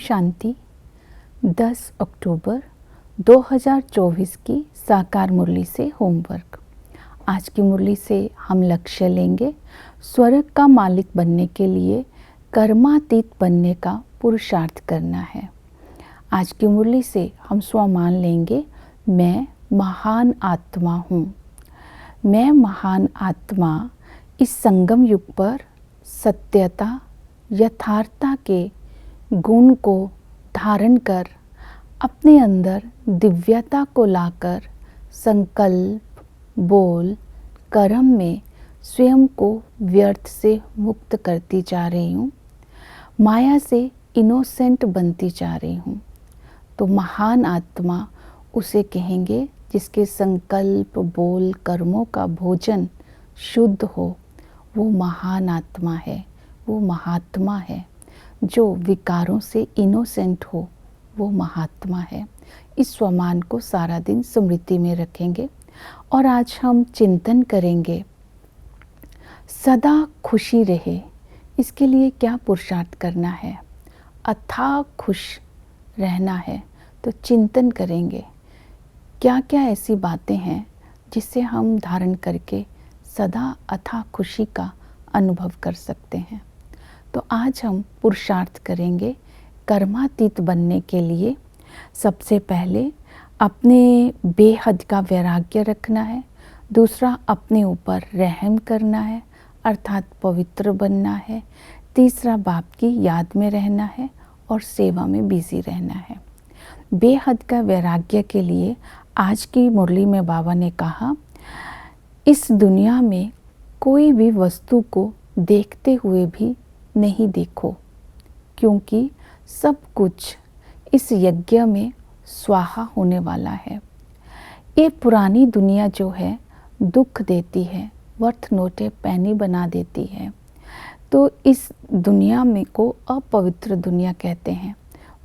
शांति। 10 अक्टूबर 2024 की साकार मुरली से होमवर्क। आज की मुरली से हम लक्ष्य लेंगे स्वर्ग का मालिक बनने के लिए कर्मातीत बनने का पुरुषार्थ करना है। आज की मुरली से हम स्वमान लेंगे, मैं महान आत्मा हूँ। मैं महान आत्मा इस संगम युग पर सत्यता यथार्थता के गुण को धारण कर अपने अंदर दिव्यता को लाकर संकल्प, बोल, कर्म में स्वयं को व्यर्थ से मुक्त करती जा रही हूँ। माया से इनोसेंट बनती जा रही हूँ। तो महान आत्मा उसे कहेंगे जिसके संकल्प, बोल, कर्मों का भोजन शुद्ध हो। वो महान आत्मा है, वो महात्मा है। जो विकारों से इनोसेंट हो, वो महात्मा है। इस स्वमान को सारा दिन स्मृति में रखेंगे। और आज हम चिंतन करेंगे, सदा खुशी रहे, इसके लिए क्या पुरुषार्थ करना है। अथाह खुश रहना है तो चिंतन करेंगे क्या क्या ऐसी बातें हैं जिसे हम धारण करके सदा अथाह खुशी का अनुभव कर सकते हैं। तो आज हम पुरुषार्थ करेंगे कर्मातीत बनने के लिए। सबसे पहले अपने बेहद का वैराग्य रखना है। दूसरा, अपने ऊपर रहम करना है अर्थात पवित्र बनना है। तीसरा, बाप की याद में रहना है और सेवा में बिजी रहना है। बेहद का वैराग्य के लिए आज की मुरली में बाबा ने कहा, इस दुनिया में कोई भी वस्तु को देखते हुए भी नहीं देखो, क्योंकि सब कुछ इस यज्ञ में स्वाहा होने वाला है। ये पुरानी दुनिया जो है दुख देती है, वर्थ नोटे पैनी बना देती है। तो इस दुनिया में को अपवित्र दुनिया कहते हैं।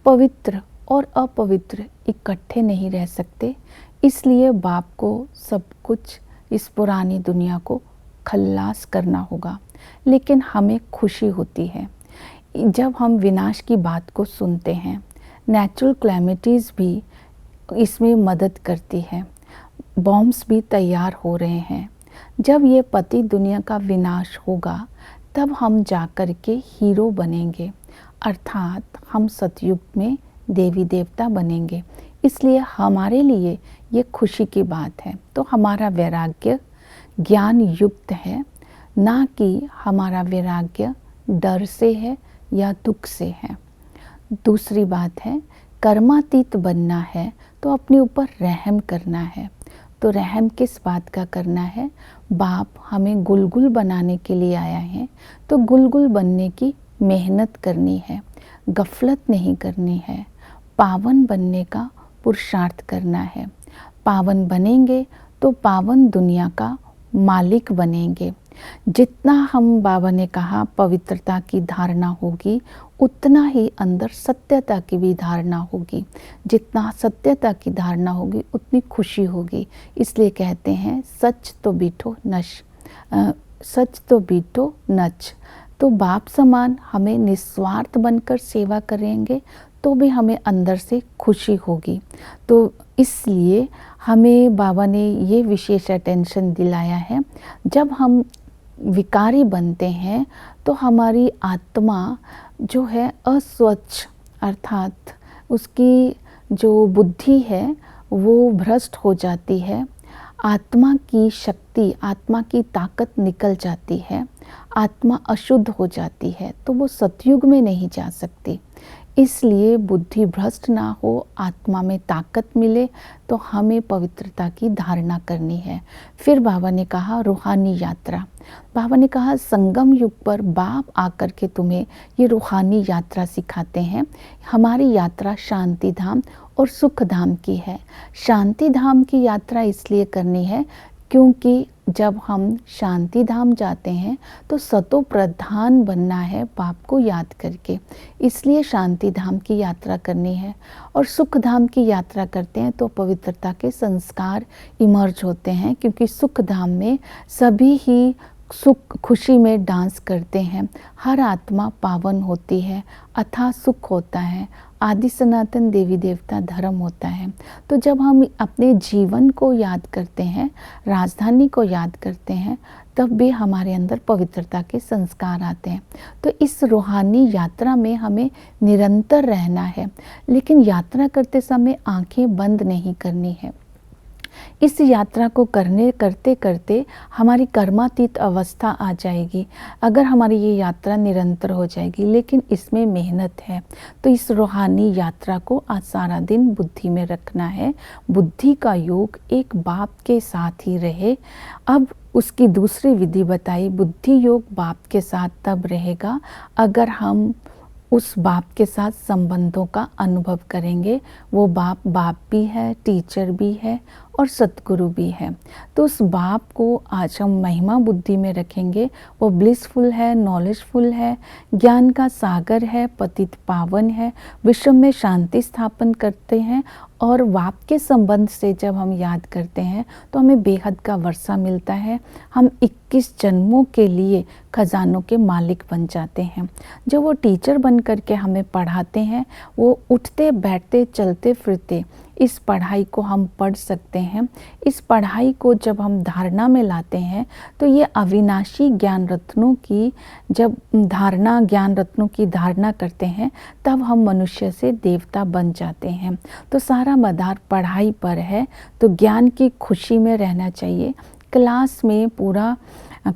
पवित्र और अपवित्र इकट्ठे नहीं रह सकते, इसलिए बाप को सब कुछ इस पुरानी दुनिया को खल्लास करना होगा। लेकिन हमें खुशी होती है जब हम विनाश की बात को सुनते हैं। नेचुरल क्लैमिटीज़ भी इसमें मदद करती है। बॉम्ब्स भी तैयार हो रहे हैं। जब ये पति दुनिया का विनाश होगा तब हम जाकर के हीरो बनेंगे, अर्थात हम सतयुग में देवी देवता बनेंगे। इसलिए हमारे लिए ये खुशी की बात है। तो हमारा वैराग्य ज्ञान युक्त है, ना कि हमारा वैराग्य डर से है या दुख से है। दूसरी बात है, कर्मातीत बनना है तो अपने ऊपर रहम करना है। तो रहम किस बात का करना है? बाप हमें गुलगुल बनाने के लिए आया है, तो गुलगुल बनने की मेहनत करनी है, गफलत नहीं करनी है। पावन बनने का पुरुषार्थ करना है। पावन बनेंगे तो पावन दुनिया का मालिक बनेंगे। जितना हम, बाबा ने कहा, पवित्रता की धारणा होगी, उतना ही अंदर सत्यता की भी धारणा होगी। जितना सत्यता की धारणा होगी उतनी खुशी होगी। इसलिए कहते हैं सच तो बीठो नच, सच तो बीठो नच। तो बाप समान हमें निस्वार्थ बनकर सेवा करेंगे तो भी हमें अंदर से खुशी होगी। तो इसलिए हमें बाबा ने ये विशेष अटेंशन दिलाया है। जब हम विकारी बनते हैं तो हमारी आत्मा जो है अस्वच्छ, अर्थात उसकी जो बुद्धि है वो भ्रष्ट हो जाती है। आत्मा की शक्ति, आत्मा की ताकत निकल जाती है। आत्मा अशुद्ध हो जाती है तो वो सतयुग में नहीं जा सकती। इसलिए बुद्धि भ्रष्ट ना हो, आत्मा में ताकत मिले, तो हमें पवित्रता की धारणा करनी है। फिर बाबा ने कहा रूहानी यात्रा। बाबा ने कहा संगम युग पर बाप आकर के तुम्हें ये रूहानी यात्रा सिखाते हैं। हमारी यात्रा शांति धाम और सुख धाम की है। शांति धाम की यात्रा इसलिए करनी है क्योंकि जब हम शांति धाम जाते हैं तो सतो प्रधान बनना है बाप को याद करके, इसलिए शांति धाम की यात्रा करनी है। और सुख धाम की यात्रा करते हैं तो पवित्रता के संस्कार इमर्ज होते हैं, क्योंकि सुख धाम में सभी ही सुख खुशी में डांस करते हैं, हर आत्मा पावन होती है, अथाह सुख होता है, आदि सनातन देवी देवता धर्म होता है। तो जब हम अपने जीवन को याद करते हैं, राजधानी को याद करते हैं, तब भी हमारे अंदर पवित्रता के संस्कार आते हैं। तो इस रूहानी यात्रा में हमें निरंतर रहना है, लेकिन यात्रा करते समय आंखें बंद नहीं करनी है। इस यात्रा को करते करते हमारी कर्मातीत अवस्था आ जाएगी, अगर हमारी ये यात्रा निरंतर हो जाएगी। लेकिन इसमें मेहनत है। तो इस रूहानी यात्रा को आज सारा दिन बुद्धि में रखना है। बुद्धि का योग एक बाप के साथ ही रहे। अब उसकी दूसरी विधि बताई। बुद्धि योग बाप के साथ तब रहेगा अगर हम उस बाप के साथ संबंधों का अनुभव करेंगे। वो बाप भी है, टीचर भी है और सतगुरु भी है। तो उस बाप को आज हम महिमा बुद्धि में रखेंगे। वो ब्लिसफुल है, नॉलेजफुल है, ज्ञान का सागर है, पतित पावन है, विश्व में शांति स्थापन करते हैं। और बाप के संबंध से जब हम याद करते हैं तो हमें बेहद का वर्षा मिलता है। हम 21 जन्मों के लिए खजानों के मालिक बन जाते हैं। जब वो टीचर बन करके हमें पढ़ाते हैं, वो उठते बैठते चलते फिरते इस पढ़ाई को हम पढ़ सकते हैं। इस पढ़ाई को जब हम धारणा में लाते हैं तो ये अविनाशी ज्ञान रत्नों की जब ज्ञान रत्नों की धारणा करते हैं, तब हम मनुष्य से देवता बन जाते हैं। तो सारा मदार पढ़ाई पर है। तो ज्ञान की खुशी में रहना चाहिए। क्लास में पूरा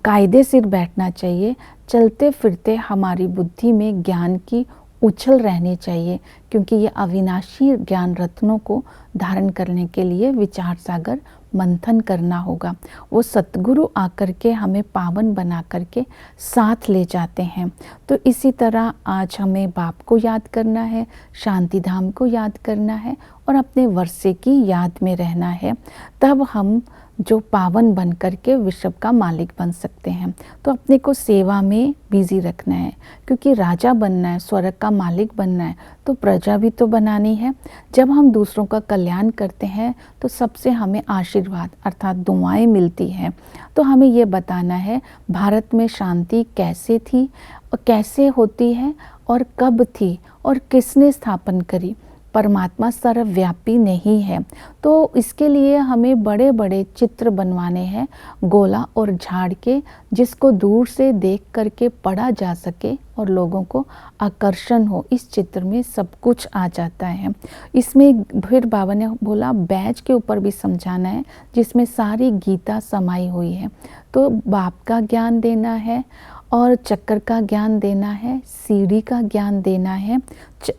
कायदे से बैठना चाहिए। चलते फिरते हमारी बुद्धि में ज्ञान की उछल रहनी चाहिए, क्योंकि ये अविनाशी ज्ञान रत्नों को धारण करने के लिए विचार सागर मंथन करना होगा। वो सतगुरु आकर के हमें पावन बना करके साथ ले जाते हैं। तो इसी तरह आज हमें बाप को याद करना है, शांति धाम को याद करना है और अपने वर्षे की याद में रहना है। तब हम जो पावन बन करके विश्व का मालिक बन सकते हैं। तो अपने को सेवा में बिजी रखना है, क्योंकि राजा बनना है, स्वर्ग का मालिक बनना है, तो प्रजा भी तो बनानी है। जब हम दूसरों का कल्याण करते हैं तो सबसे हमें आशीर्वाद अर्थात दुआएं मिलती हैं। तो हमें ये बताना है भारत में शांति कैसे थी और कैसे होती है और कब थी और किसने स्थापन करी। परमात्मा सर्वव्यापी नहीं है। तो इसके लिए हमें बड़े बड़े चित्र बनवाने हैं, गोला और झाड़ के, जिसको दूर से देख करके पढ़ा जा सके और लोगों को आकर्षण हो। इस चित्र में सब कुछ आ जाता है। इसमें फिर बाबा ने बोला बैज के ऊपर भी समझाना है, जिसमें सारी गीता समाई हुई है। तो बाप का ज्ञान देना है और चक्कर का ज्ञान देना है, सीढ़ी का ज्ञान देना है।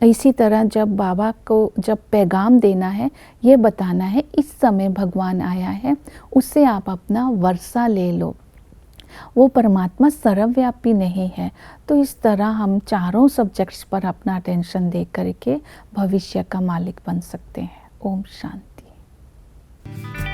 इसी तरह जब बाबा को जब पैगाम देना है, ये बताना है इस समय भगवान आया है, उससे आप अपना वर्षा ले लो। वो परमात्मा सर्वव्यापी नहीं है। तो इस तरह हम चारों सब्जेक्ट्स पर अपना अटेंशन दे करके भविष्य का मालिक बन सकते हैं। ओम शांति।